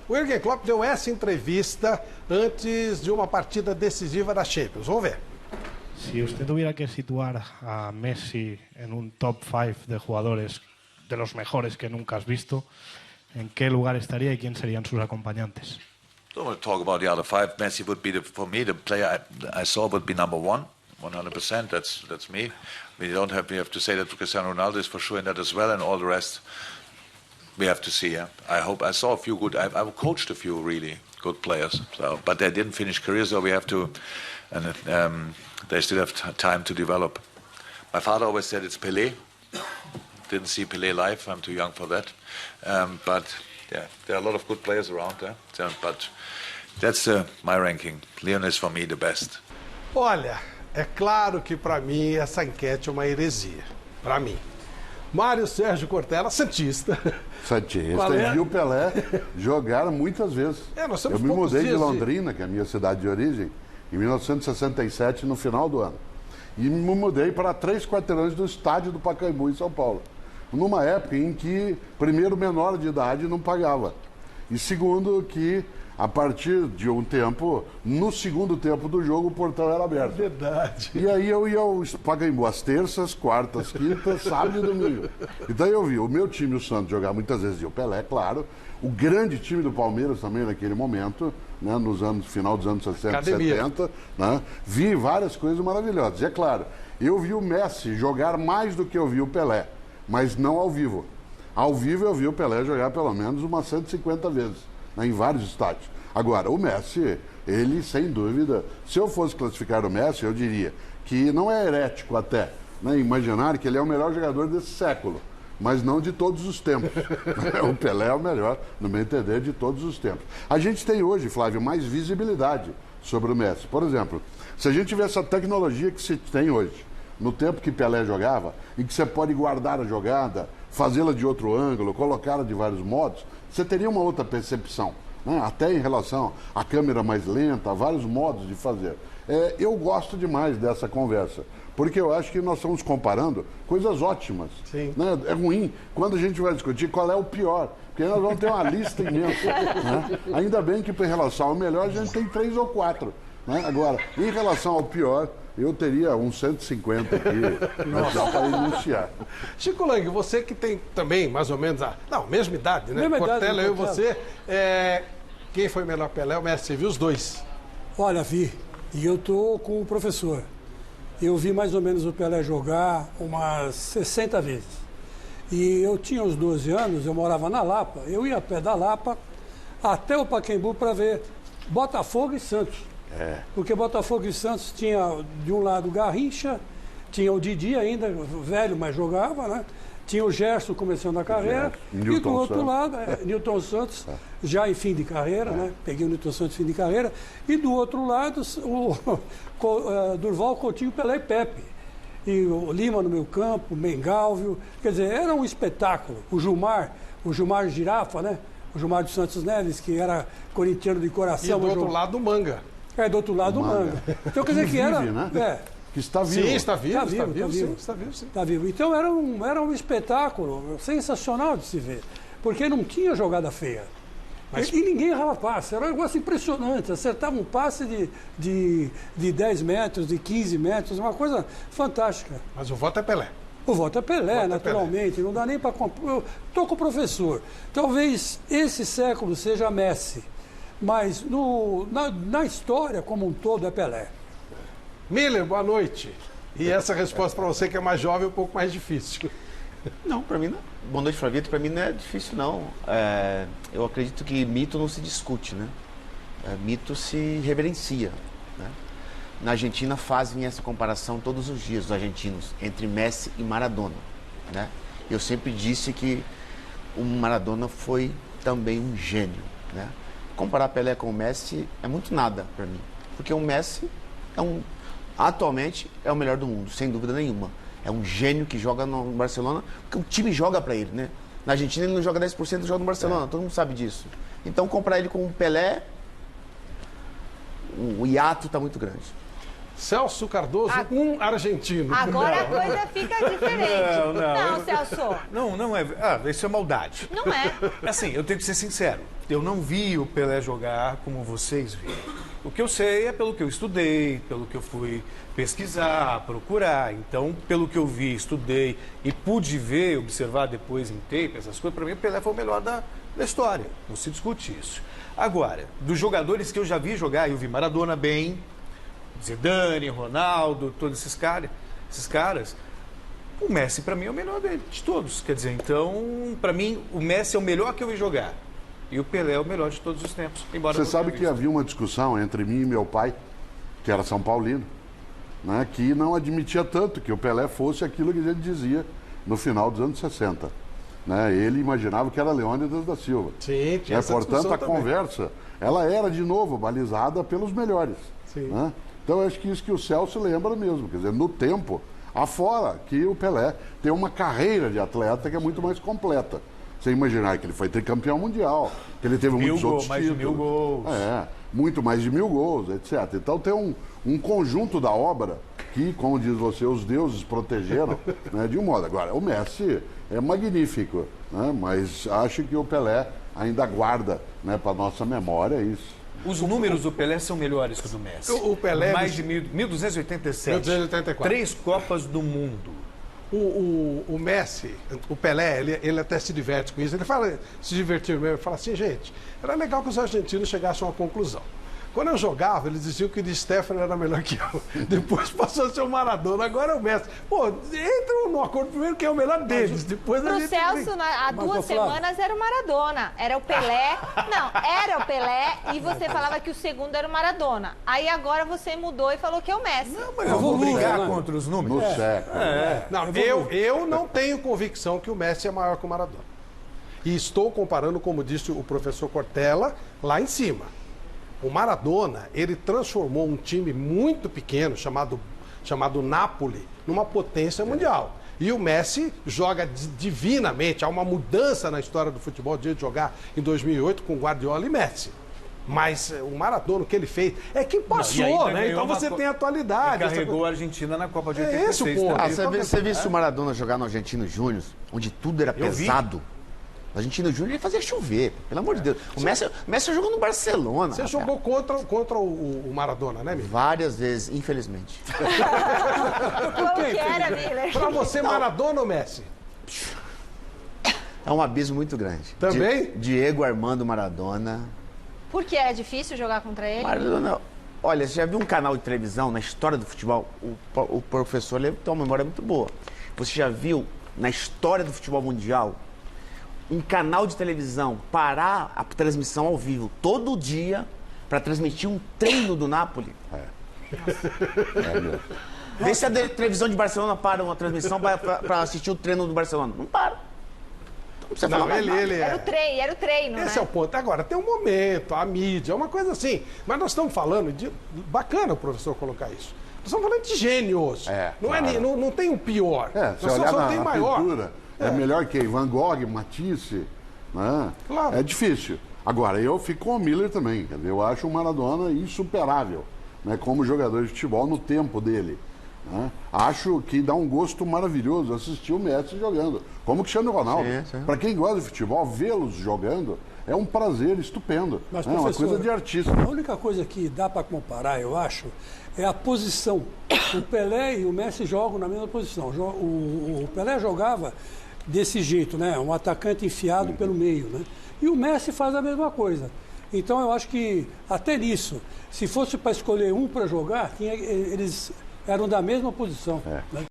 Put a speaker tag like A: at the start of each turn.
A: O Jürgen Klopp deu essa entrevista antes de uma partida decisiva da Champions. Vamos ver.
B: Si usted tuviera que situar a Messi en un top 5 de jugadores de los mejores que nunca has visto, ¿en qué lugar estaría y quién serían sus acompañantes?
C: Don't want to talk about the other five. Messi would be, for me, the player I saw would be number one, 100%. That's me. We have to say that Cristiano Ronaldo is for sure in that as well, and all the rest we have to see. Yeah? I saw a few good. I've coached a few really good players, but they didn't finish careers, so we have to, and they still have time to develop. My father always said it's Pelé. Didn't see Pelé live. I'm too young for that, but. Yeah, there are a lot of good players around there, but that's my ranking. Lionel is for me the best.
A: Olha, é claro que para mim essa enquete é uma heresia. Para mim. Mário Sérgio Cortella, santista.
D: Santista, e viu o Pelé jogar muitas vezes. Eu me mudei de Londrina, que é a minha cidade de origem, em 1967, no final do ano. E me mudei para 3 quarteirões do estádio do Pacaembu, em São Paulo. Numa época em que, primeiro, menor de idade não pagava. E segundo, que a partir de um tempo, no segundo tempo do jogo, o portão era aberto.
A: Verdade.
D: E aí eu ia ao Pacaembu às terças, quartas, quintas, sábado e domingo. Então eu vi o meu time, o Santos, jogar muitas vezes, e o Pelé, claro. O grande time do Palmeiras também naquele momento, né, final dos anos 60,
A: Academia.
D: 70. Né, vi várias coisas maravilhosas. E é claro, eu vi o Messi jogar mais do que eu vi o Pelé. Mas não ao vivo. Ao vivo eu vi o Pelé jogar pelo menos umas 150 vezes, né, em vários estádios. Agora, o Messi, ele sem dúvida, se eu fosse classificar o Messi, eu diria que não é herético até, né, imaginar que ele é o melhor jogador desse século, mas não de todos os tempos. O Pelé é o melhor, no meu entender, de todos os tempos. A gente tem hoje, Flávio, mais visibilidade sobre o Messi. Por exemplo, se a gente tiver essa tecnologia que se tem hoje, no tempo que Pelé jogava, e que você pode guardar a jogada, fazê-la de outro ângulo, colocá-la de vários modos, você teria uma outra percepção, né? Até em relação à câmera mais lenta, a vários modos de fazer. Eu gosto demais dessa conversa, porque eu acho que nós estamos comparando coisas ótimas.
A: Sim.
D: Né? É ruim quando a gente vai discutir qual é o pior, porque nós vamos ter uma lista imensa. Né? Ainda bem que, em relação ao melhor, a gente tem 3 ou 4. Né? Agora, em relação ao pior, eu teria uns 150 aqui, só para iniciar.
A: Chico Lang, você que tem também mais ou menos mesma idade, né? Cortella, eu e você. Quem foi melhor, Pelé ou Messi? Você viu os dois?
E: Olha, vi. E eu tô com o professor. Eu vi mais ou menos o Pelé jogar umas 60 vezes. E eu tinha uns 12 anos, eu morava na Lapa. Eu ia a pé da Lapa até o Pacaembu para ver Botafogo e Santos. Porque Botafogo e Santos tinha de um lado Garrincha, tinha o Didi ainda, velho, mas jogava, né? Tinha o Gerson começando a carreira, e do outro lado, Newton Santos, já em fim de carreira, né? Peguei o Newton Santos em fim de carreira, e do outro lado o Durval, Coutinho, Pelé e Pepe. E o Lima no meio campo, Mengalvio, quer dizer, era um espetáculo. O Gilmar Girafa, né? O Gilmar dos Santos Neves, que era corintiano de coração.
A: E do outro lado, o Manga.
E: Do outro lado do Manga. Então, quer dizer que era...
D: Né? Que está vivo.
A: Sim, está vivo.
E: Está vivo. Então, era um espetáculo sensacional de se ver. Porque não tinha jogada feia. E ninguém errava passe. Era um negócio impressionante. Acertava um passe de 10 metros, de 15 metros. Uma coisa fantástica.
A: Mas o voto é Pelé.
E: O voto é Pelé, naturalmente. Não dá nem para... Eu estou com o professor. Talvez esse século seja Messi. Mas na história como um todo é Pelé.
A: Miller, boa noite. E essa resposta para você que é mais jovem é um pouco mais difícil.
F: Não, para mim não. Boa noite, Flavito. Para mim não é difícil, não. Eu acredito que mito não se discute, né? Mito se reverencia. Né? Na Argentina fazem essa comparação todos os dias, os argentinos, entre Messi e Maradona. Né? Eu sempre disse que o Maradona foi também um gênio. Né? Comparar Pelé com o Messi é muito nada para mim. Porque o Messi atualmente é o melhor do mundo, sem dúvida nenhuma. É um gênio que joga no Barcelona, porque o time joga para ele, né? Na Argentina ele não joga 10%, ele joga no Barcelona, todo mundo sabe disso. Então comparar ele com o Pelé, o hiato está muito grande.
A: Celso Cardoso, um argentino.
G: Agora a coisa fica diferente. Não, Celso.
H: Não é. Isso é maldade.
G: Não é.
H: Assim, eu tenho que ser sincero. Eu não vi o Pelé jogar como vocês viram. O que eu sei é pelo que eu estudei, pelo que eu fui pesquisar, procurar. Então, pelo que eu vi, estudei e pude ver, observar depois em tape, essas coisas, para mim o Pelé foi o melhor da história. Não se discute isso. Agora, dos jogadores que eu já vi jogar, eu vi Maradona bem, Zidane, Ronaldo, todos esses caras, o Messi para mim é o melhor de todos. Quer dizer, então, para mim, o Messi é o melhor que eu vi jogar. E o Pelé é o melhor de todos os tempos.
D: Você sabe que havia uma discussão entre mim e meu pai, que era São Paulino, né, que não admitia tanto que o Pelé fosse aquilo que a gente dizia no final dos anos 60. Né? Ele imaginava que era Leônidas da Silva.
A: Sim, tinha essa
D: portanto, a
A: também.
D: Conversa, ela era, de novo, balizada pelos melhores.
A: Sim.
D: Né? Então, eu acho que isso que o Celso lembra mesmo. Quer dizer, no tempo, afora que o Pelé tem uma carreira de atleta que é muito mais completa. Você imaginar que ele foi tricampeão mundial, que ele teve muitos outros
H: mais
D: títulos.
H: de 1000 gols.
D: Muito mais de 1000 gols, etc. Então tem um conjunto da obra que, como diz você, os deuses protegeram, né, de um modo. Agora, o Messi é magnífico, né, mas acho que o Pelé ainda guarda, né, para nossa memória isso.
H: Os números do Pelé são melhores que o do Messi.
A: O Pelé...
H: Mais de 1287.
A: 1284.
H: 3 Copas do Mundo.
A: O Messi, o Pelé, ele até se diverte com isso. Ele fala, se divertir mesmo, ele fala assim, gente, era legal que os argentinos chegassem a uma conclusão. Quando eu jogava, eles diziam que o Di Stefano era melhor que eu. Depois passou a ser o Maradona, agora é o Messi. Pô, entram no acordo primeiro que é o melhor deles. Depois
G: Pro Celso, há 2 semanas era o Maradona. Era o Pelé. Não, era o Pelé e você falava que o segundo era o Maradona. Aí agora você mudou e falou que é o Messi.
H: Não, mas eu vou brigar contra os números.
D: No século.
A: Não, eu não tenho convicção que o Messi é maior que o Maradona. E estou comparando, como disse o professor Cortella, lá em cima. O Maradona, ele transformou um time muito pequeno, chamado Napoli, numa potência mundial. E o Messi joga divinamente. Há uma mudança na história do futebol de jogar em 2008 com Guardiola e Messi. Mas o Maradona, o que ele fez, é que passou, né? Então você tem a atualidade.
H: Carregou a Argentina na Copa de 86.
A: É esse o ponto.
F: Você viu o Maradona jogar no Argentino Júnior, onde tudo era pesado? O Argentino Júnior ele fazia chover, pelo amor de Deus. O Messi jogou no Barcelona.
A: Você jogou contra o Maradona, né, Miller?
F: Várias vezes, infelizmente.
G: Como que era, Miller?
A: Pra você, Maradona ou Messi?
F: É um abismo muito grande.
A: Também?
F: Diego Armando Maradona.
G: Por que era difícil jogar contra ele?
F: Maradona, olha, você já viu um canal de televisão na história do futebol? O professor ele tem uma memória muito boa. Você já viu na história do futebol mundial um canal de televisão parar a transmissão ao vivo todo dia para transmitir um treino do Napoli? Vê se a televisão de Barcelona para uma transmissão para assistir o treino do Barcelona. Não para. Não precisa falar mais nada.
G: Era o treino,
A: Esse
G: né?
A: é o ponto. Agora, tem um momento, a mídia, uma coisa assim. Mas nós estamos falando de... Bacana o professor colocar isso. Nós estamos falando de gênios. Não tem o pior.
D: Se olhar na pintura, é melhor que Van Gogh, Matisse. Né?
A: Claro.
D: É difícil. Agora, eu fico com o Miller também. Quer dizer, eu acho o Maradona insuperável, né, como jogador de futebol no tempo dele. Né? Acho que dá um gosto maravilhoso assistir o Messi jogando. Como o Cristiano Ronaldo. Para quem gosta de futebol, vê-los jogando é um prazer estupendo.
E: Mas,
D: é uma coisa de artista.
E: A única coisa que dá para comparar, eu acho, é a posição. O Pelé e o Messi jogam na mesma posição. O Pelé jogava desse jeito, né? Um atacante enfiado pelo meio, né? E o Messi faz a mesma coisa. Então eu acho que até nisso, se fosse para escolher um para jogar, eles eram da mesma posição. Né?